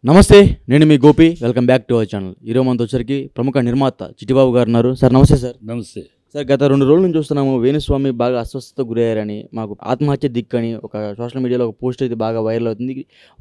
నమస్తే, నేను మీ Gopi. Welcome back to our channel. ఈరోజు మనతో వచ్చరికి ప్రముఖ నిర్మాత చిట్టిబాబు గారు ఉన్నారు. సార్ నమస్తే. సార్ నమస్తే సార్, గత 2 రోజుల నుంచి చూస్తున్నాము వేణుస్వామి బాగా అస్వస్థతకు గురయ్యారని, మాకు ఆత్మహత్య దిక్కని ఒక సోషల్ మీడియాలో ఒక పోస్ట్ అయితే బాగా వైరల్ అవుతుంది.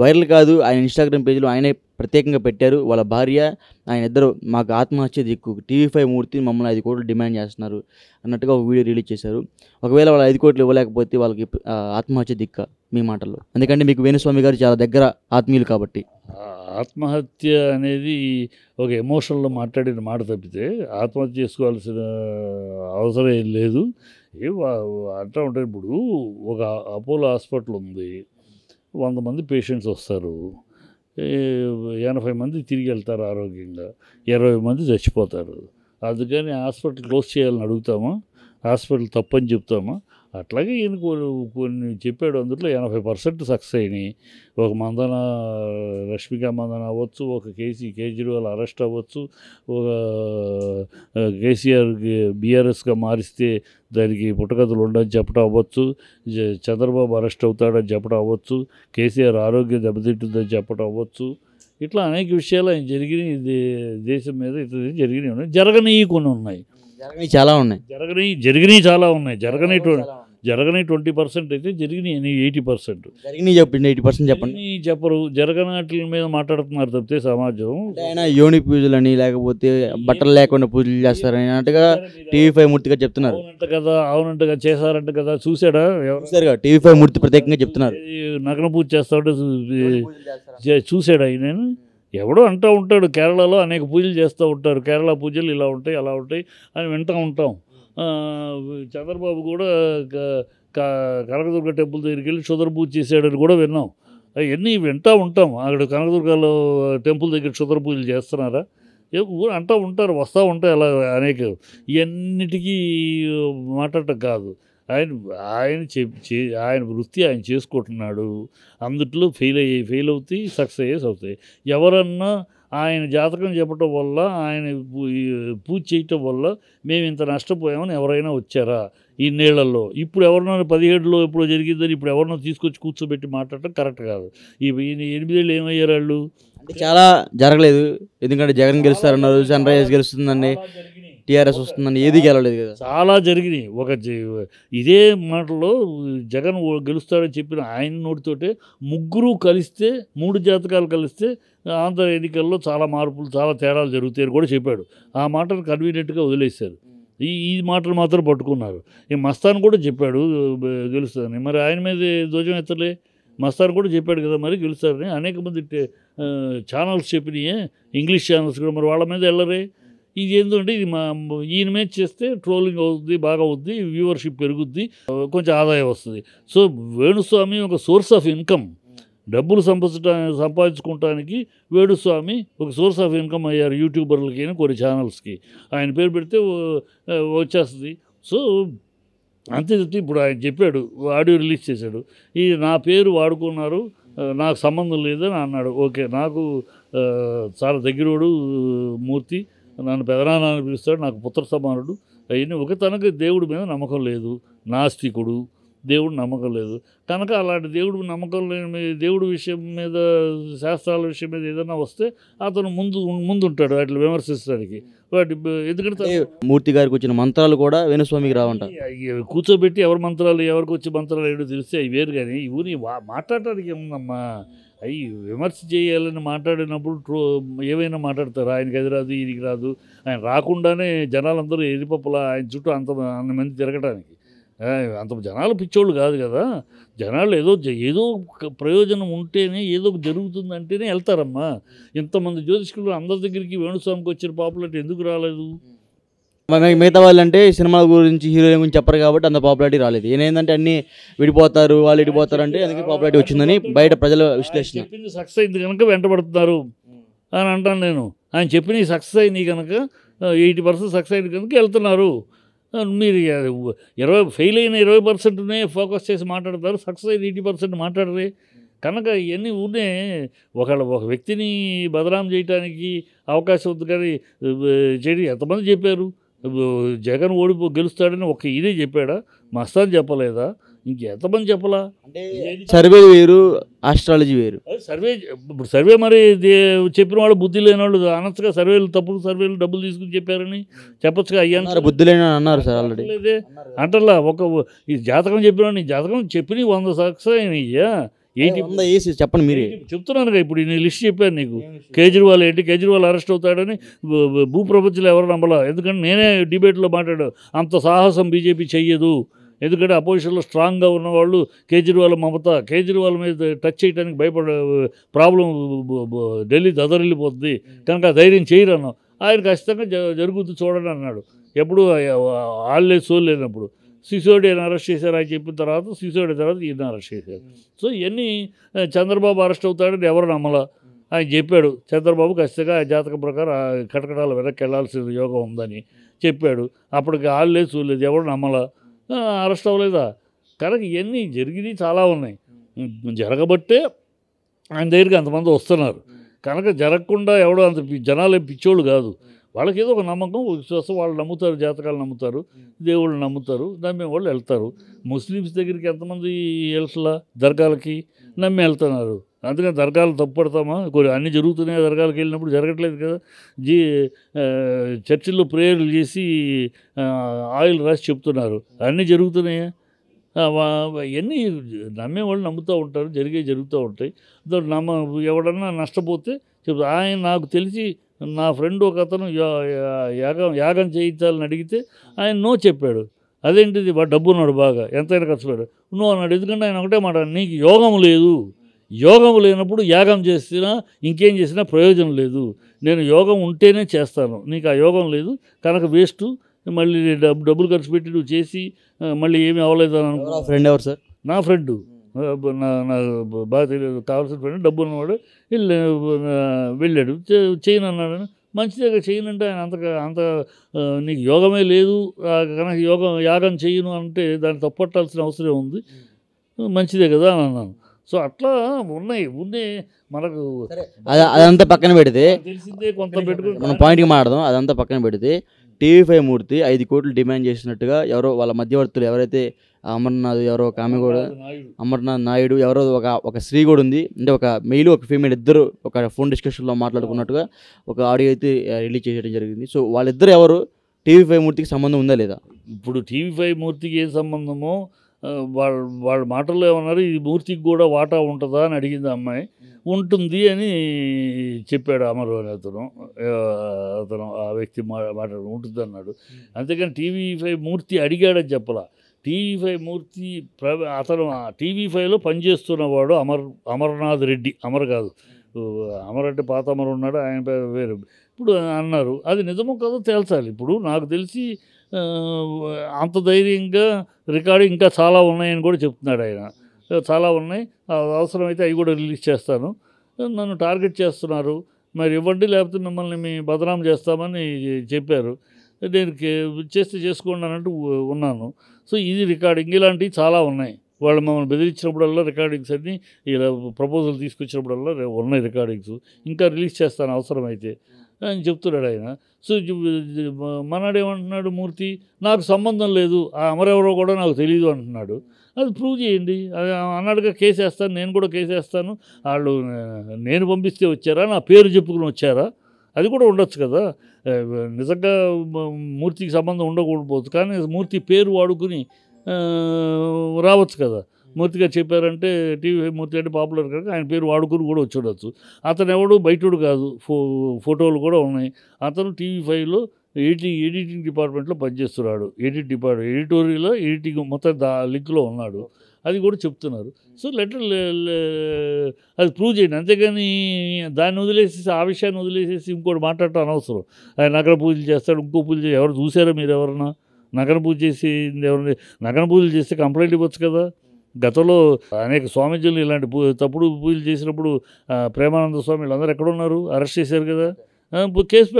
వైరల్ కాదు, ఆయన ఇన్స్టాగ్రామ్ పేజ్లో ఆయనే ప్రత్యేకంగా పెట్టారు. వాళ్ళ భార్య ఆయన ఇద్దరు మాకు ఆత్మహత్య దిక్కు, TV5 మూర్తి మమ్మల్ని 5 కోట్లు డిమాండ్ చేస్తున్నారు అన్నట్టుగా ఒక వీడియో రిలీజ్ చేశారు. ఒకవేళ వాళ్ళు 5 కోట్లు ఇవ్వలేకపోతే వాళ్ళకి ఆత్మహత్య దిక్క మీ మాటల్లో, ఎందుకంటే మీకు వేణుస్వామి గారు చాలా దగ్గర ఆత్మీయులు కాబట్టి. ఆత్మహత్య అనేది ఒక ఎమోషన్లో మాట్లాడిన మాట తప్పితే ఆత్మహత్య చేసుకోవాల్సిన అవసరం ఏం లేదు. అంటూ ఉంటారు. ఇప్పుడు ఒక అపోలో హాస్పిటల్ ఉంది, 100 మంది పేషెంట్స్ వస్తారు, 80 మంది తిరిగి వెళ్తారు ఆరోగ్యంగా, 20 మంది చచ్చిపోతారు. అందుకని హాస్పిటల్ క్లోజ్ చేయాలని అడుగుతామా? హాస్పిటల్ తప్పని చెప్తామా? అట్లాగే ఈయన కొన్ని చెప్పాడు. అందులో 80% సక్సెస్ అయినాయి. ఒక రష్మిక మందన అవ్వచ్చు, ఒక కేజ్రీవాల్ అరెస్ట్ అవ్వచ్చు, ఒక కేసీఆర్కి బీఆర్ఎస్గా మారిస్తే దానికి పుట్టగతులు ఉండని చెప్పడం అవ్వచ్చు, చంద్రబాబు అరెస్ట్ అవుతాడని చెప్పడం అవ్వచ్చు, కేసీఆర్ ఆరోగ్యం దెబ్బతింటుందని చెప్పడం అవ్వచ్చు. ఇట్లా అనేక విషయాలు ఆయన దేశం మీద ఇతర జరిగినాయి ఉన్నాయి, జరగనివి కొన్ని ఉన్నాయి, చాలా ఉన్నాయి, జరిగినాయి చాలా ఉన్నాయి. జరగని 20% అయితే జరిగినాయి 80%. జరిగినాయి చెప్పండి, 80% చెప్పండి. చెప్పరు, జరగనాటి మీద మాట్లాడుతున్నారు తప్పితే సమాజం. ఆయన యోని పూజలని లేకపోతే బట్టలు లేకుండా పూజలు చేస్తారని అన్నట్టుగా TV5 మూర్తిగా చెప్తున్నారు. అవునంటగా చేశారంట కదా, చూసాడా? TV5 మూర్తి ప్రత్యేకంగా చెప్తున్నారు నగ్న పూజ చేస్తాడు, చూసాడా? నేను ఎవడో అంటూ ఉంటాడు. కేరళలో అనేక పూజలు చేస్తూ ఉంటారు, కేరళ పూజలు ఇలా ఉంటాయి అలా ఉంటాయి అని వింటూ ఉంటాం. చంద్రబాబు కూడా కనకదుర్గ టెంపుల్ దగ్గరికి వెళ్ళి క్షుద్ర పూజ చేశాడని కూడా విన్నాం. అవన్నీ వింటూ ఉంటాం. అక్కడ కనకదుర్గలో టెంపుల్ దగ్గర క్షుద్ర పూజలు చేస్తున్నారా? అంటూ ఉంటారు, వస్తూ ఉంటాయి అలా అనేక. ఇవన్నిటికీ మాట్లాడటం కాదు. ఆయన వృత్తి ఆయన చేసుకుంటున్నాడు. అందుట్లో ఫెయిల్ అవుతాయి, సక్సెస్ అవుతాయి. ఎవరన్నా ఆయన జాతకం చెప్పటం వల్ల, ఆయన పూజ చేయటం వల్ల మేము ఇంత నష్టపోయామని ఎవరైనా వచ్చారా ఈ నీళ్లలో? ఇప్పుడు ఎవరినో 17లో ఎప్పుడో జరిగిందని ఇప్పుడు ఎవరినో తీసుకొచ్చి కూర్చోబెట్టి మాట్లాడటం కరెక్ట్ కాదు. ఈ 8 ఏళ్ళు ఏమయ్యారు వాళ్ళు? అంటే చాలా జరగలేదు. ఎందుకంటే జగన్ గెలుస్తారన్నారు, సన్ రైజర్స్ గెలుస్తుందండి, TRS వస్తుందని, ఏది గెలవలేదు కదా. చాలా జరిగినాయి. ఇదే మాటలో జగన్ గెలుస్తాడని చెప్పిన ఆయన నోటితోటే 3 కలిస్తే, 3 జాతకాలు కలిస్తే ఆంధ్ర ఎన్నికల్లో చాలా మార్పులు, చాలా తేడాలు జరుగుతాయని కూడా చెప్పాడు. ఆ మాటను కన్వీనియంట్గా వదిలేశారు. ఈ మాటలు మాత్రం పట్టుకున్నారు. ఈ మస్తాన్ కూడా చెప్పాడు గెలుస్తుందని, మరి ఆయన మీద ధ్వజం ఎత్తలే. మస్తాన్ కూడా చెప్పాడు కదా మరి గెలుస్తారని. అనేక మంది ఛానల్స్ చెప్పినాయే, ఇంగ్లీష్ ఛానల్స్ కూడా, మరి వాళ్ళ మీద వెళ్ళరే. ఇది ఏంటంటే ఇది ఈయన మీద చేస్తే ట్రోలింగ్ అవుతుంది, బాగా అవుద్ది, వ్యూవర్షిప్ పెరుగుద్ది, కొంచెం ఆదాయం వస్తుంది. సో వేణుస్వామి ఒక సోర్స్ ఆఫ్ ఇన్కమ్, డబ్బులు సంపాదించుకోవటానికి వేణుస్వామి ఒక సోర్స్ ఆఫ్ ఇన్కమ్ అయ్యారు యూట్యూబర్లకి, కొన్ని ఛానల్స్కి. ఆయన పేరు పెడితే వచ్చేస్తుంది. సో అంతే. ఇప్పుడు ఆయన చెప్పాడు, ఆడియో రిలీజ్ చేశాడు, ఈ నా పేరు వాడుకున్నారు, నాకు సంబంధం లేదని అన్నాడు. ఓకే, నాకు చాలా దగ్గరోడు మూర్తి, నన్ను పెదనాన్న అని పిలుస్తాడు, నాకు పుత్ర సమానుడు. అవన్నీ ఒక తనకు దేవుడి మీద నమ్మకం లేదు, నాస్తికుడు, దేవుడు నమ్మకం లేదు కనుక అలాంటి దేవుడు నమ్మకం లేని దేవుడి విషయం మీద, శాస్త్రాల విషయం మీద ఏదైనా వస్తే అతను ముందుంటాడు వాటిని విమర్శించడానికి. ఎందుకంటే మూర్తి గారికి వచ్చిన మంత్రాలు కూడా వేణుస్వామికి రావంట. కూర్చోబెట్టి ఎవరి మంత్రాలు ఎవరికి వచ్చే మంత్రాలు ఏడో తెలిస్తే అవి వేరు. కానీ ఇవన్నీ మాట్లాడటానికి ఏముందమ్మా? అవి విమర్శ చేయాలని మాట్లాడినప్పుడు ఏమైనా మాట్లాడతారు. ఆయనకి అది రాదు, ఈయనకి రాదు. ఆయన రాకుండానే జనాలందరూ ఎరిపప్పులా ఆయన చుట్టూ అంతమంది తిరగటానికి. అంత జనాలు పిచ్చోళ్ళు కాదు కదా. జనాలు ఏదో ప్రయోజనం ఉంటేనే, ఏదో జరుగుతుందంటేనే వెళ్తారమ్మా. ఇంతమంది జ్యోతిష్కులు అందరి దగ్గరికి వేణుస్వామికి వచ్చిన పాపులారిటీ ఎందుకు రాలేదు? మిగతా వాళ్ళు అంటే సినిమాల గురించి, హీరోయిన్ గురించి చెప్పరు కాబట్టి అంత పాపులారిటీ రాలేదు. ఏంటంటే అన్ని విడిపోతారు, వాళ్ళు విడిపోతారు అంటే అందుకే పాపులారిటీ వచ్చిందని బయట ప్రజల విశ్లేషణ. చెప్పింది సక్సెస్ అయింది కనుక వెంటబడుతున్నారు అని అంటాను నేను. ఆయన చెప్పిన సక్సెస్ అయింది కనుక, 80% సక్సెస్ అయింది కనుక వెళ్తున్నారు. మీరు ఫెయిల్ అయిన 20%నే ఫోకస్ చేసి మాట్లాడతారు, సక్సెస్ అయిన 80% మాట్లాడరే. కనుక ఇవన్నీ ఒక వ్యక్తిని బదనాం చేయడానికి అవకాశం ఉంది. కానీ ఎంతమంది చెప్పారు జగన్ గెలుస్తాడని? ఇదే చెప్పాడా? మస్తాన్ చెప్పలేదా? ఇంకెంతమంది చెప్పలా? అంటే సర్వే వేరు, ఆస్ట్రాలజీ వేరు. సర్వే ఇప్పుడు సర్వే మరి చెప్పిన వాళ్ళు బుద్ధి లేని వాళ్ళు అనొచ్చుగా, సర్వేలు తప్పుడు సర్వేలు డబ్బులు తీసుకుని చెప్పారని చెప్పొచ్చుగా. అన్నారు, బుద్ధి లేని అన్నారు సార్ ఆల్రెడీ. లేదే అంటలా. ఈ జాతకం చెప్పిన నీ జాతకం చెప్పిన 100 సక్సెస్ అయినాయ్యా. 80 చెప్పండి మీరే. చెప్తున్నానుగా ఇప్పుడు నేను లిస్ట్ చెప్పాను నీకు. కేజ్రీవాల్ కేజ్రీవాల్ అరెస్ట్ అవుతాడని భూప్రపంచంలో ఎవరు నమ్మలా. ఎందుకంటే నేనే డిబేట్లో మాట్లాడాను, అంత సాహసం బీజేపీ చెయ్యదు. ఎందుకంటే అపోజిషన్లో స్ట్రాంగ్గా ఉన్నవాళ్ళు కేజ్రీవాల్, కేజ్రీవాల్ మీద టచ్ చేయడానికి ప్రాబ్లం ఢిల్లీ దదరిల్లిపోతుంది కనుక ధైర్యం చేయరు అన్నాం. ఆయన ఖచ్చితంగా జరుగుతుంది చూడండి అన్నాడు. ఎప్పుడు ఆళ్ళే సోల్ లేనప్పుడు. సిసోడిని అరెస్ట్ చేశారు ఆయన చెప్పిన తర్వాత, సిసోడి తర్వాత ఈయన అరెస్ట్ చేశారు. సో ఇవన్నీ చంద్రబాబు అరెస్ట్ అవుతాడని ఎవరు నమ్మలా. ఆయన చెప్పాడు చంద్రబాబు ఖచ్చితంగా ఆ జాతకం ప్రకారం కటకటాలు వెనక్కి వెళ్ళాల్సిన యోగం ఉందని చెప్పాడు. అప్పటికి ఆళ్ళే చూడలేదు, ఎవరు నమ్మలా, అరెస్ట్ అవ్వలేదా. కనుక ఇవన్నీ జరిగినాయి చాలా ఉన్నాయి. జరగబట్టే ఆయన దగ్గరికి అంతమంది వస్తున్నారు. కనుక జరగకుండా ఎవడో అంత జనాలు పిచ్చోళ్ళు కాదు. వాళ్ళకి ఏదో ఒక నమ్మకం, విశ్వాసం, వాళ్ళు నమ్ముతారు, జాతకాలు నమ్ముతారు, దేవుళ్ళు నమ్ముతారు, నమ్మే వాళ్ళు వెళ్తారు. ముస్లిమ్స్ దగ్గరికి ఎంతమంది వెళ్తలా, దర్గాలకి నమ్మి వెళ్తున్నారు. అందుకని దర్గాలు తప్పుపడతామా? కొన్ని అన్నీ జరుగుతున్నాయి. దర్గాలకు వెళ్ళినప్పుడు జరగట్లేదు కదా. చర్చిల్లో ప్రేయర్లు చేసి ఆయిల్ రాసి చెప్తున్నారు, అన్నీ జరుగుతున్నాయా? ఇవన్నీ నమ్మేవాళ్ళు నమ్ముతూ ఉంటారు, జరుగుతూ ఉంటాయి. ఎవడన్నా నష్టపోతే చెప్తా. ఆయన నాకు తెలిసి నా ఫ్రెండ్ ఒక అతను యాగం చేయించాలని అడిగితే ఆయన నో చెప్పాడు. అదేంటిది, డబ్బు ఉన్నాడు, బాగా ఎంతైనా ఖర్చు పెట్టాడు, నో అన్నాడు. ఎందుకంటే ఆయన ఒకటే మాట, నీకు యోగం లేదు, యోగం లేనప్పుడు యాగం చేసినా ఇంకేం చేసినా ప్రయోజనం లేదు. నేను యోగం ఉంటేనే చేస్తాను, నీకు ఆ యోగం లేదు కనుక వేస్ట్, మళ్ళీ డబ్బులు ఖర్చు పెట్టి నువ్వు చేసి మళ్ళీ ఏమీ అవ్వలేదు అని అనుకో. ఫ్రెండ్ ఎవరు సార్? నా ఫ్రెండు, నా బాగా తెలియదు, కావాల్సిన ఫ్రెండ్, డబ్బు ఉన్నవాడు. వెళ్ళాడు, చేయను అన్నాడు. మంచిదే చేయను అంటే ఆయన అంత నీకు యోగమే లేదు కనుక యాగం చేయను అంటే దాన్ని తప్పట్టాల్సిన అవసరం ఉంది, మంచిదే కదా అని అన్నాను. సో అట్లా ఉన్నాయి మనకు. అదంతా పక్కన పెడితే తెలిసిందే కొంత పెట్టుకుని మనం పాయింట్కి మాట్లాడదాం. అదంతా పక్కన పెడితే టీవీ5 మూర్తి 5 కోట్లు డిమాండ్ చేసినట్టుగా ఎవరో వాళ్ళ మధ్యవర్తులు, ఎవరైతే అమర్నాథ్, ఎవరో ఒక ఆమె కూడా, అమర్నాథ్ నాయుడు, ఎవరో ఒక స్త్రీ కూడా ఉంది, అంటే ఒక మెయిల్ ఒక ఫీమేల్ ఇద్దరు ఒక ఫోన్ డిస్కషన్లో మాట్లాడుకున్నట్టుగా ఒక ఆడియో అయితే రిలీజ్ చేయడం జరిగింది. సో వాళ్ళిద్దరు ఎవరు, టీవీ5 మూర్తికి సంబంధం ఉందా లేదా? ఇప్పుడు టీవీ5 మూర్తికి ఏం సంబంధమో వాళ్ళ మాటల్లో ఏమన్నారు, ఈ మూర్తికి కూడా వాటా ఉంటుందా అని అడిగింది అమ్మాయి. ఉంటుంది అని చెప్పాడు అమరు అని అతను ఆ వ్యక్తి మాట్లాడు ఉంటుంది అన్నాడు. అంతేకాని టీవీ5 మూర్తి అడిగాడని చెప్పలా. టీవీ5 మూర్తి అతను టీవీ5లో పనిచేస్తున్నవాడు అమర్నాథ్ రెడ్డి, అమర్ కాదు, అమర్ అంటే పాత అమర్ ఉన్నాడు, ఆయన పేరు వేరు. ఇప్పుడు అన్నారు, అది నిజమో కాదో తేల్చాలి. ఇప్పుడు నాకు తెలిసి అంత ధైర్యంగా రికార్డు ఇంకా చాలా ఉన్నాయని కూడా చెప్తున్నాడు ఆయన. చాలా ఉన్నాయి, అవసరమైతే అవి కూడా రిలీజ్ చేస్తాను, నన్ను టార్గెట్ చేస్తున్నారు, మరి ఇవ్వండి లేకపోతే మిమ్మల్ని మీ బదనాం చేస్తామని చెప్పారు. నేను చేసుకోండి అన్నట్టు ఉన్నాను. సో ఇది రికార్డింగ్, ఇలాంటివి చాలా ఉన్నాయి. వాళ్ళు మమ్మల్ని బెదిరించినప్పుడల్లా రికార్డింగ్స్ అన్నీ, ఇలా ప్రపోజల్ తీసుకొచ్చినప్పుడల్లా ఉన్నాయి రికార్డింగ్స్, ఇంకా రిలీజ్ చేస్తాను అవసరమైతే అని చెప్తున్నాడు ఆయన. సో మనడేమంటున్నాడు మూర్తి, నాకు సంబంధం లేదు, ఆ అమరెవరో కూడా నాకు తెలియదు అంటున్నాడు. అది ప్రూవ్ చేయండి అన్నాడుగా. కేసు వేస్తాను, నేను కూడా కేసు వేస్తాను. వాళ్ళు నేను పంపిస్తే వచ్చారా, నా పేరు చెప్పుకుని వచ్చారా, అది కూడా ఉండొచ్చు కదా. నిజంగా మూర్తికి సంబంధం ఉండకూడదు, కానీ మూర్తి పేరు వాడుకుని రావచ్చు కదా. మూర్తి గారు చెప్పారంటే టీవీ5 మూర్తి అంటే పాపులర్ కనుక ఆయన పేరు వాడుకుని కూడా వచ్చి ఉండొచ్చు. అతను ఎవడు బయటోడు కాదు, ఫోటోలు కూడా ఉన్నాయి. అతను టీవీ5లో ఎడిటింగ్ డిపార్ట్మెంట్లో పనిచేస్తున్నాడు, ఎడిటోరియల్లో ఎడిటింగ్ మొత్తం లింక్లో ఉన్నాడు, అది కూడా చెప్తున్నారు. సో అది ప్రూవ్ చేయండి. అంతేగాని దాన్ని వదిలేసేసి, ఆ విషయాన్ని వదిలేసేసి ఇంకోటి మాట్లాడటం అనవసరం. ఆయన నగర పూజలు చేస్తాడు, ఇంకో పూజ ఎవరు చూసారా మీరు? ఎవరన్నా నగర పూజ చేసి ఎవరిని నగర పూజలు చేస్తే కంప్లైంట్ ఇవ్వచ్చు కదా. గతంలో అనేక స్వామీజీలు ఇలాంటి తప్పుడు పూజలు చేసినప్పుడు ప్రేమానంద స్వామి వీళ్ళందరూ ఎక్కడున్నారు? అరెస్ట్ చేశారు కదా. కేసు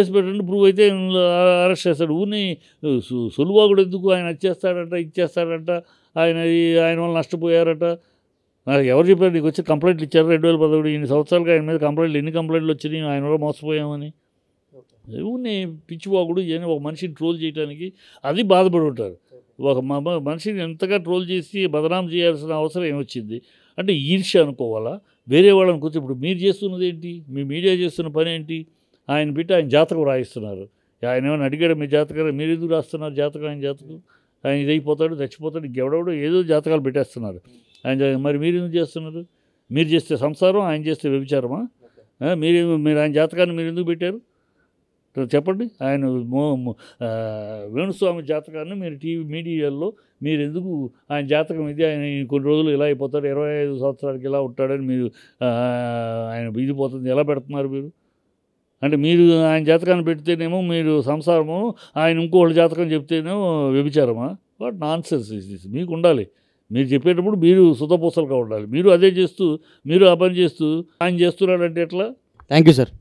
పెట్టండి, ప్రూవ్ అయితే అరెస్ట్ చేస్తాడు. ఊరిని సులువాగుడు ఎందుకు? ఆయన ఇచ్చేస్తాడంట, ఆయన వల్ల నష్టపోయారట. ఎవరు చెప్పారు నీకు? వచ్చి కంప్లైంట్లు ఇచ్చారు 2017 ఇన్ని సంవత్సరాలుగా ఆయన మీద కంప్లైంట్లు, ఎన్ని కంప్లైంట్లు వచ్చినాయి, ఆయన వల్ల మోసపోయామని. ఊరిని పిచ్చివాగుడు ఇవన్నీ ఒక మనిషిని ట్రోల్ చేయడానికి అది బాధపడి ఉంటారు. ఒక మనిషిని ఎంతగా ట్రోల్ చేసి బదనాం చేయాల్సిన అవసరం ఏమొచ్చింది? అంటే ఈర్ష్య అనుకోవాలా? వేరే వాళ్ళని కూర్చో ఇప్పుడు మీరు చేస్తున్నది ఏంటి? మీ మీడియా చేస్తున్న పని ఏంటి? ఆయన పెట్టి ఆయన జాతకం రాయిస్తున్నారు. ఆయన ఏమైనా అడిగాడు మీ జాతకాలు? మీరు ఎందుకు రాస్తున్నారు జాతకం? ఆయన జాతకం ఆయన ఇదైపోతాడు, చచ్చిపోతాడు, ఇంకెవడెవడో ఏదో జాతకాలు పెట్టేస్తున్నారు. మరి మీరు ఎందుకు చేస్తున్నారు? మీరు చేస్తే సంసారం, ఆయన చేస్తే వ్యభిచారమా? మీరు ఆయన జాతకాన్ని మీరు ఎందుకు పెట్టారు చెప్పండి? ఆయన వేణుస్వామి జాతకాన్ని మీరు టీవీ మీడియాల్లో మీరు ఎందుకు ఆయన జాతకం ఇది, ఆయన కొన్ని రోజులు ఇలా అయిపోతాడు, 25 సంవత్సరాలకి ఇలా ఉంటాడని మీరు ఆయన ఇది పోతుంది ఎలా పెడుతున్నారు మీరు? అంటే మీరు ఆయన జాతకాన్ని పెడితేనేమో మీరు సంసారము, ఆయన ఇంకోళ్ళ జాతకం చెప్తేనేమో వ్యభిచారమా? What nonsense is this? మీకు ఉండాలి. మీరు చెప్పేటప్పుడు మీరు సుతపూసలుగా ఉండాలి. మీరు అదే చేస్తూ మీరు ఆ పని చేస్తూ ఆయన చేస్తున్నాడంటే ఎట్లా? Thank you sir.